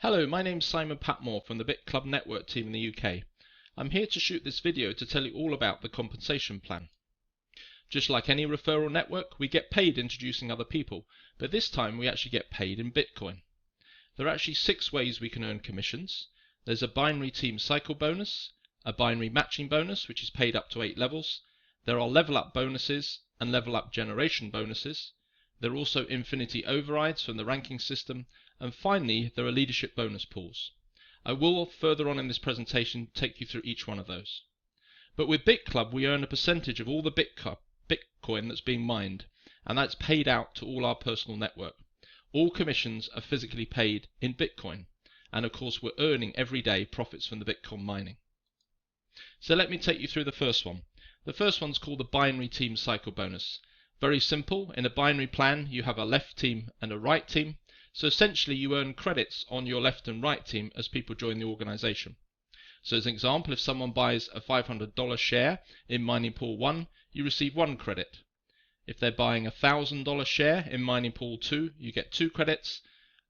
Hello, my name's Simon Patmore from the Bitclub Network team in the UK. I'm here to shoot this video to tell you all about the compensation plan. Just like any referral network, we get paid introducing other people, but this time we actually get paid in Bitcoin. There are actually 6 ways we can earn commissions. There's a binary team cycle bonus, a binary matching bonus which is paid up to 8 levels. There are level up bonuses and level up generation bonuses. There are also infinity overrides from the ranking system, and finally there are leadership bonus pools. I will further on in this presentation take you through each one of those. But with Bitclub we earn a percentage of all the Bitcoin that's being mined, and that's paid out to all our personal network. All commissions are physically paid in Bitcoin, and of course we're earning every day profits from the Bitcoin mining. So let me take you through the first one. The first one's called the binary team cycle bonus. Very simple. In a binary plan you have a left team and a right team, so essentially you earn credits on your left and right team as people join the organization. So as an example, if someone buys a $500 share in mining pool 1, you receive 1 credit. If they're buying a $1,000 share in mining pool 2, you get 2 credits.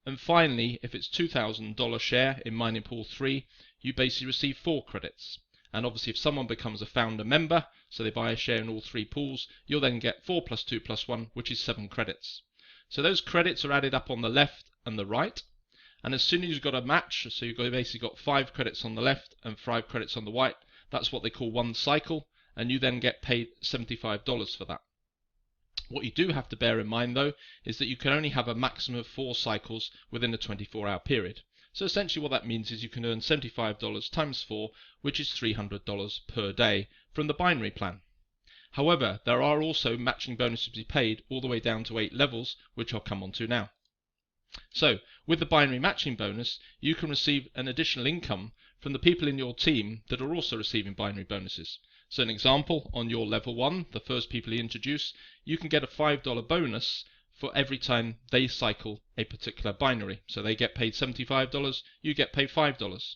And finally, if it's $2,000 share in mining pool 3, you basically receive 4 credits. And obviously if someone becomes a founder member, so they buy a share in all 3 pools, you'll then get 4 plus 2 plus 1, which is 7 credits. So those credits are added up on the left and the right, and as soon as you've got a match, so you've basically got 5 credits on the left and 5 credits on the right, that's what they call one cycle, and you then get paid $75 for that. What you do have to bear in mind though is that you can only have a maximum of 4 cycles within a 24-hour period. So essentially what that means is you can earn $75 times 4, which is $300 per day from the binary plan. However, there are also matching bonuses to be paid all the way down to 8 levels, which I'll come on to now. So, with the binary matching bonus, you can receive an additional income from the people in your team that are also receiving binary bonuses. So an example, on your level 1, the first people you introduce, you can get a $5 bonus for every time they cycle a particular binary. So they get paid $75, you get paid $5.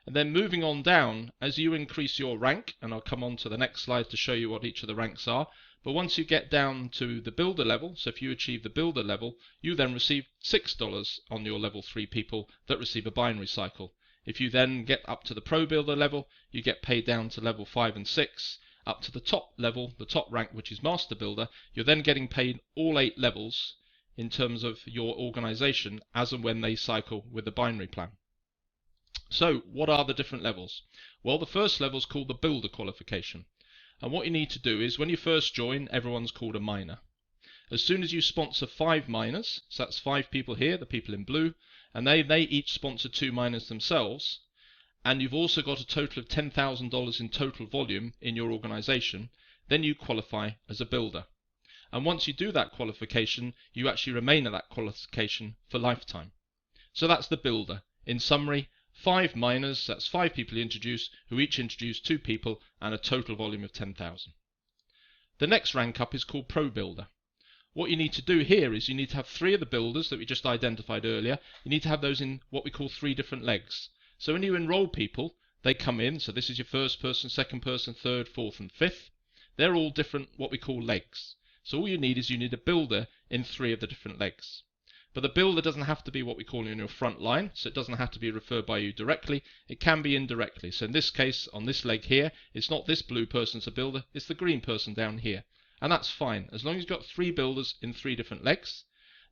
And then moving on down, as you increase your rank, and I'll come on to the next slide to show you what each of the ranks are, but once you get down to the builder level, so if you achieve the builder level, you then receive $6 on your level 3 people that receive a binary cycle. If you then get up to the pro builder level, you get paid down to level 5 and 6, up to the top level, the top rank, which is master builder, you're then getting paid all 8 levels in terms of your organization as and when they cycle with the binary plan. So what are the different levels? Well, the first level is called the builder qualification. And what you need to do is when you first join, everyone's called a miner. As soon as you sponsor 5 miners, so that's 5 people here, the people in blue, and they each sponsor 2 miners themselves, and you've also got a total of $10,000 in total volume in your organization, then you qualify as a builder. And once you do that qualification, you actually remain at that qualification for lifetime. So that's the builder. In summary, 5 miners, that's 5 people you introduce, who each introduce 2 people and a total volume of 10,000. The next rank up is called Pro Builder. What you need to do here is you need to have 3 of the builders that we just identified earlier. You need to have those in what we call 3 different legs. So when you enroll people, they come in, so this is your first person, second person, third, fourth and fifth. They're all different what we call legs. So all you need is you need a builder in 3 of the different legs. But the builder doesn't have to be what we call in your front line, so it doesn't have to be referred by you directly, it can be indirectly. So in this case, on this leg here, it's not this blue person's a builder, it's the green person down here. And that's fine, as long as you've got 3 builders in 3 different legs.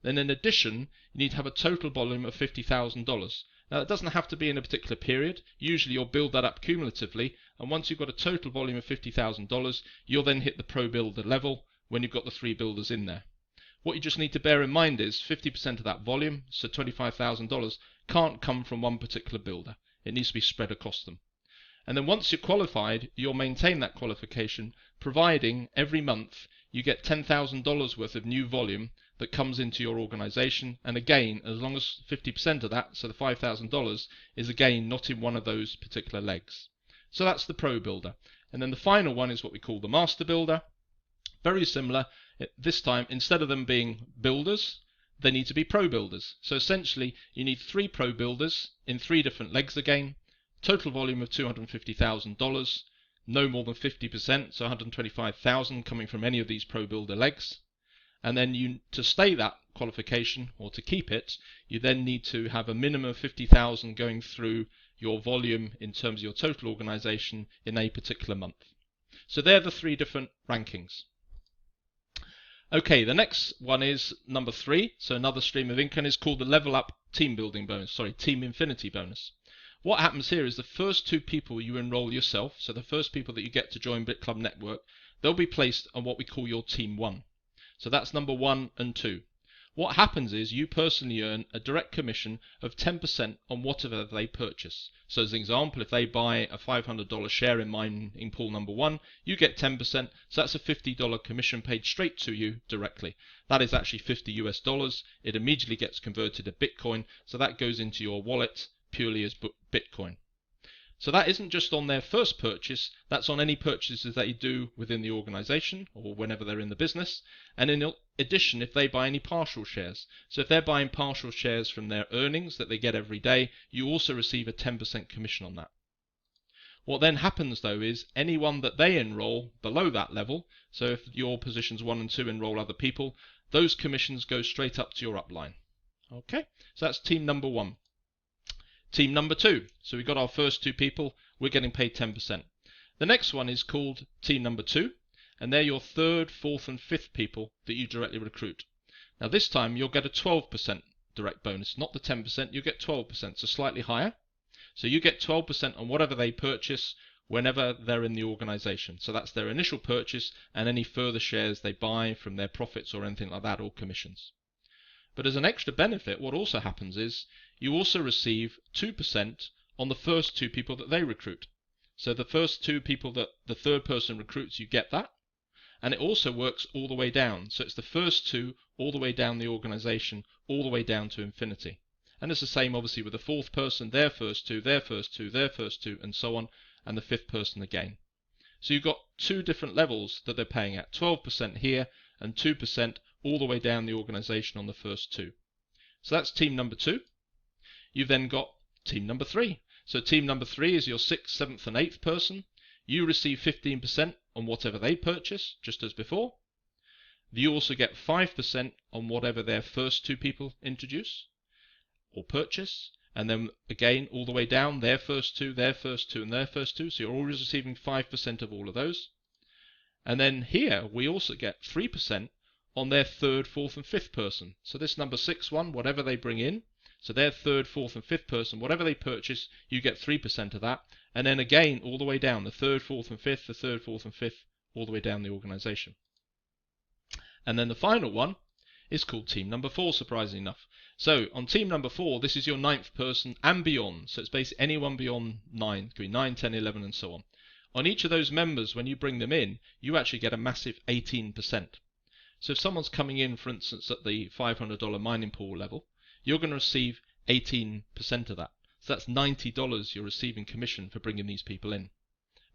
Then in addition, you need to have a total volume of $50,000. Now it doesn't have to be in a particular period, usually you'll build that up cumulatively, and once you've got a total volume of $50,000, you'll then hit the pro builder level when you've got the 3 builders in there. What you just need to bear in mind is 50% of that volume, so $25,000, can't come from one particular builder. It needs to be spread across them. And then once you're qualified, you'll maintain that qualification, providing every month you get $10,000 worth of new volume that comes into your organization. And again, as long as 50% of that, so the $5,000, is again not in one of those particular legs. So that's the Pro Builder. And then the final one is what we call the Master Builder. Very similar. This time, instead of them being builders, they need to be pro builders. So essentially, you need 3 pro builders in 3 different legs again, total volume of $250,000, no more than 50%, so $125,000 coming from any of these pro builder legs. And then to stay that qualification, or to keep it, you then need to have a minimum of 50,000 going through your volume in terms of your total organization in a particular month. So they're the three different rankings. Okay, the next one is number 3. So another stream of income is called the level up team building bonus, team infinity bonus. What happens here is the first 2 people you enroll yourself, so the first people that you get to join Bitclub Network, they'll be placed on what we call your team 1. So that's number 1 and 2. What happens is you personally earn a direct commission of 10% on whatever they purchase. So as an example, if they buy a $500 share in mining pool number 1, you get 10%, so that's a $50 commission paid straight to you directly. That is actually $50 US. It immediately gets converted to Bitcoin, so that goes into your wallet purely as Bitcoin. So that isn't just on their first purchase, that's on any purchases that you do within the organization or whenever they're in the business. And in addition, if they buy any partial shares. So if they're buying partial shares from their earnings that they get every day, you also receive a 10% commission on that. What then happens though is anyone that they enroll below that level, so if your positions 1 and 2 enroll other people, those commissions go straight up to your upline. Okay, so that's team number 1. Team number 2, so we've got our first 2 people, we're getting paid 10%. The next one is called team number 2, and they're your 3rd, 4th and 5th people that you directly recruit. Now this time you'll get a 12% direct bonus, not the 10%, you get 12%, so slightly higher. So you get 12% on whatever they purchase whenever they're in the organization. So that's their initial purchase and any further shares they buy from their profits or anything like that, or commissions. But as an extra benefit, what also happens is you also receive 2% on the first 2 people that they recruit. So the first 2 people that the 3rd person recruits, you get that. And it also works all the way down. So it's the first 2 all the way down the organization, all the way down to infinity. And it's the same obviously with the 4th person, their first 2, their first 2, their first 2, and so on, and the 5th person again. So you've got 2 different levels that they're paying at, 12% here and 2% all the way down the organization on the first 2. So that's team number 2. You've then got team number 3. So team number 3 is your 6th, 7th and 8th person. You receive 15% on whatever they purchase, just as before. You also get 5% on whatever their first 2 people introduce or purchase. And then again, all the way down, their first 2, their first 2 and their first 2. So you're always receiving 5% of all of those. And then here we also get 3% on their 3rd, 4th and 5th person. So this number 6 one, whatever they bring in, so their 3rd, 4th and 5th person, whatever they purchase, you get 3% of that. And then again, all the way down, the 3rd, 4th and 5th, the 3rd, 4th and 5th, all the way down the organization. And then the final one is called team number 4, surprisingly enough. So on team number 4, this is your 9th person and beyond. So it's basically anyone beyond 9, it could be 9, 10, 11 and so on. On each of those members, when you bring them in, you actually get a massive 18%. So if someone's coming in, for instance, at the $500 mining pool level, you're going to receive 18% of that. So that's $90 you're receiving commission for bringing these people in.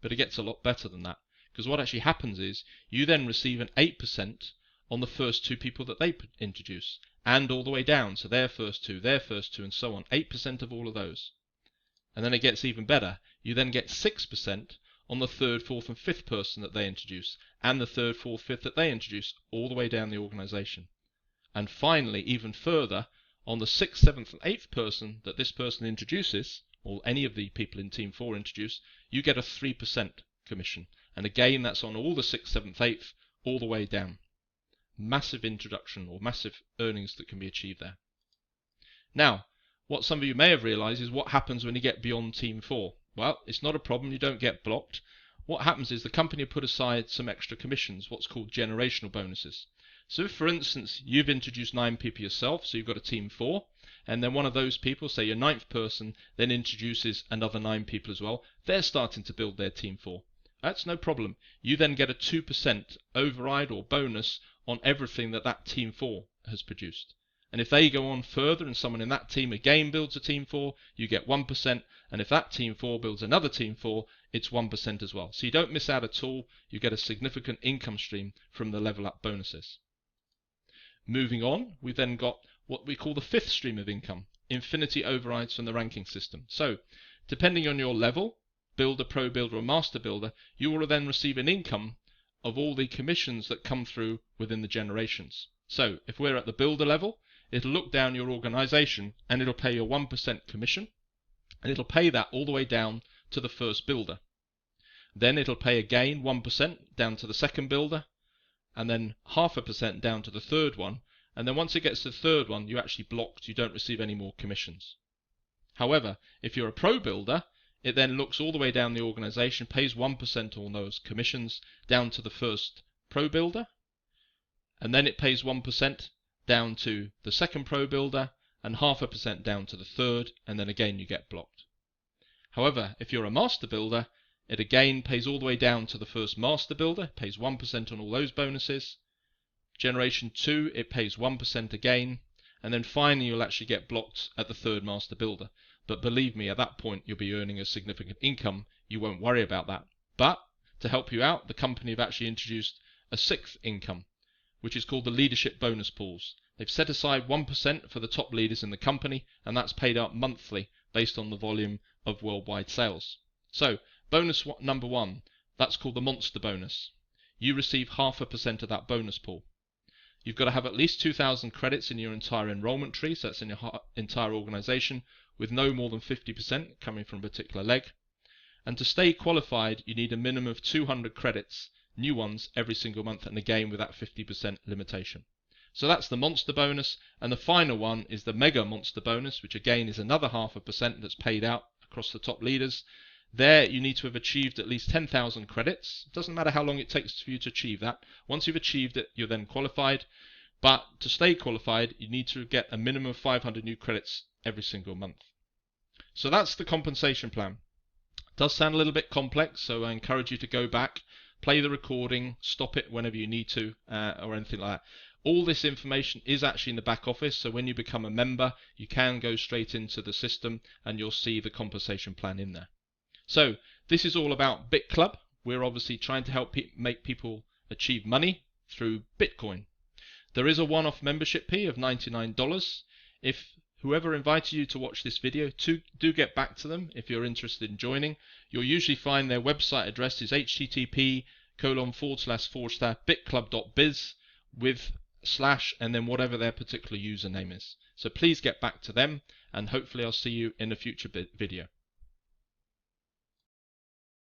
But it gets a lot better than that, because what actually happens is you then receive an 8% on the first 2 people that they introduce, and all the way down, so their first 2, and so on, 8% of all of those. And then it gets even better. You then get 6% on the 3rd, 4th and 5th person that they introduce, and the 3rd, 4th, 5th that they introduce, all the way down the organization. And finally, even further, on the 6th, 7th and 8th person that this person introduces, or any of the people in team 4 introduce, you get a 3% commission. And again, that's on all the 6th, 7th, 8th, all the way down. Massive introduction, or massive earnings that can be achieved there. Now, what some of you may have realized is what happens when you get beyond team 4. Well, it's not a problem, you don't get blocked. What happens is the company put aside some extra commissions, what's called generational bonuses. So if, for instance, you've introduced 9 people yourself, so you've got a team 4, and then one of those people, say your 9th person, then introduces another 9 people as well, they're starting to build their team 4. That's no problem. You then get a 2% override or bonus on everything that that team 4 has produced. And if they go on further and someone in that team again builds a team 4, you get 1%. And if that team 4 builds another team 4, it's 1% as well. So you don't miss out at all. You get a significant income stream from the level up bonuses. Moving on, we've then got what we call the 5th stream of income, infinity overrides from the ranking system. So depending on your level, builder, pro builder or master builder, you will then receive an income of all the commissions that come through within the generations. So if we're at the builder level, it'll look down your organization and it'll pay you a 1% commission, and it'll pay that all the way down to the first builder. Then it'll pay again 1% down to the second builder, and then 0.5% down to the third one, and then once it gets to the third one, you're actually blocked, you don't receive any more commissions. However, if you're a pro builder, it then looks all the way down the organization, pays 1% on those commissions down to the first pro builder, and then it pays 1% down to the second pro builder, and 0.5% down to the third, and then again you get blocked. However, if you're a master builder, it again pays all the way down to the first master builder, pays 1% on all those bonuses. Generation 2, it pays 1% again, and then finally you'll actually get blocked at the third master builder. But believe me, at that point you'll be earning a significant income, you won't worry about that. But to help you out, the company have actually introduced a 6th income, which is called the leadership bonus pools. They've set aside 1% for the top leaders in the company, and that's paid out monthly based on the volume of worldwide sales. So bonus number 1, that's called the monster bonus. You receive 0.5% of that bonus pool. You've got to have at least 2,000 credits in your entire enrollment tree, so that's in your entire organization, with no more than 50% coming from a particular leg. And to stay qualified, you need a minimum of 200 credits, new ones, every single month, and again with that 50% limitation. So that's the monster bonus, and the final one is the mega monster bonus, which again is another 0.5% that's paid out across the top leaders. There you need to have achieved at least 10,000 credits. It doesn't matter how long it takes for you to achieve that. Once you've achieved it, you're then qualified. But to stay qualified, you need to get a minimum of 500 new credits every single month. So that's the compensation plan. It does sound a little bit complex, so I encourage you to go back, play the recording, stop it whenever you need to, or anything like that. All this information is actually in the back office, so when you become a member, you can go straight into the system and you'll see the compensation plan in there. So this is all about Bitclub. We're obviously trying to help make people achieve money through Bitcoin. There is a one-off membership fee of $99. If whoever invited you to watch this video, do get back to them if you're interested in joining. You'll usually find their website address is http://bitclub.biz with / and then whatever their particular username is. So please get back to them, and hopefully I'll see you in a future video.